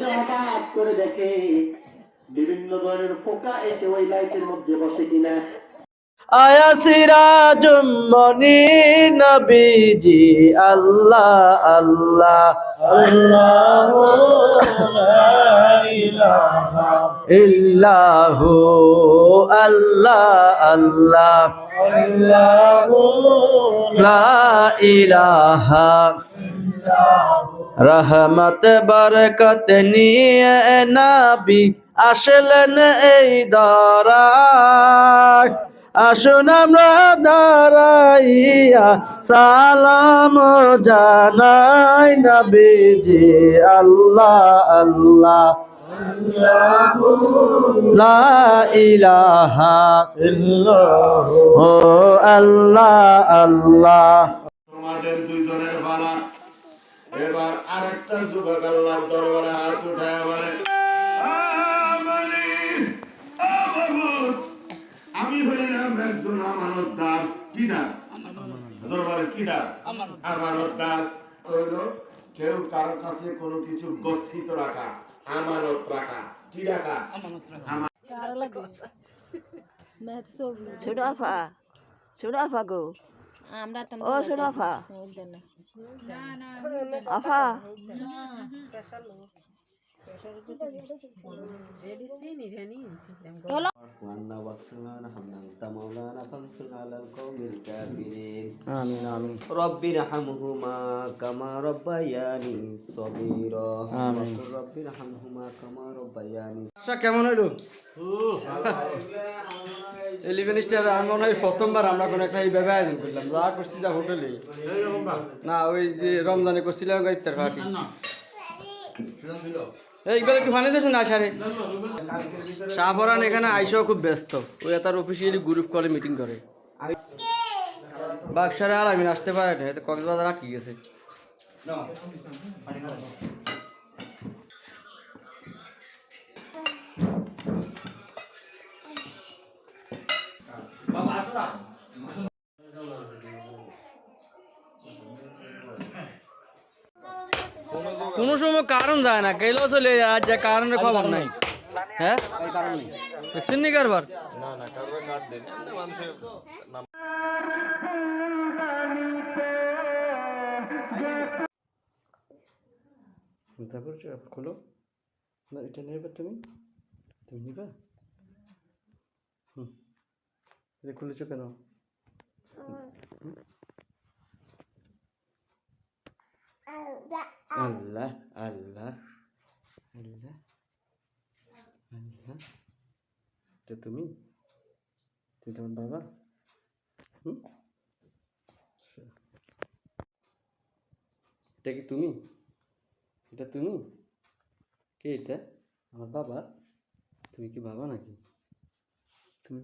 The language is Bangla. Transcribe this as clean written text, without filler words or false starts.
মধ্যে হঠাৎ করে দেখে বিভিন্ন ধরনের পোকা এসে ওই লাইটের মধ্যে বসে কিনা। আয়া সিরাজুম মনি নবীজি আল্লাহ আল্লাহ আল্লাহু লা ইলাহা ইল্লাহু আল্লাহ আল্লাহ ইল্লাহু লা ইলাহা রহমত বরকত নিয়ে নবী আসলেন এই দরায়। আসুন আমরা দাঁড়াইয়া সালাম জানাই নবীজি আল্লাহ আল্লাহ লা ইলাহা ইল্লাহু। ও আল্লাহ আল্লাহ। তোমাদের দুইজনের ভালা। এবার আরেকটা যুবক আল্লাহর দরবারে হাত উঠায় বলে, আমি হইলাম একজন আমানতদার। কি দার? দরবারে কি দার? আমানতদার হইল কেউ কারো কাছে কোনো কিছু গচ্ছিত রাখা, আমানত রাখা। কি রাখা? ছোট আফা গো, ও ছোট আফা আফা আমিন আমিন رب ارحمهما كما ربياني صغيرا آمين. رب ارحمهما كما ربياني আচ্ছা কেমন হইলো? 11 স্টার আর মনে হয় প্রথমবার আমরা কোনো একটা এইভাবে আয়োজন করলাম। যা করছি যা হোটেলে না, ওই যে রমজানে করছিলাম ইফতার পার্টি। এইবার একটু ফানি দেছো না সারে শাহপরান এখানে আইসাও খুব ব্যস্ত। ওই তার অফিসিয়ালি গ্রুপ কলে মিটিং করে। বাক্সারে আর আমি আসতে পারে না, কক্সবাজার আটকে গেছে। কোনো সময় কারণ যায় না, গেলেও চলে যায়, আর যা কারণের খবর নাই। হ্যাঁ দেখছেন নি কারবার? তারপর খোলো না, এটা নেবে তুমি, তুমি নিবা। এটা খুলেছো কেন? আল্লাহ আল্লাহ আল্লাহ আল্লাহ, এটা তুমি, তুমি তোমার বাবা। এটা কি তুমি? এটা তুমি? কে এটা? আমার বাবা? তুমি কি বাবা নাকি? তুমি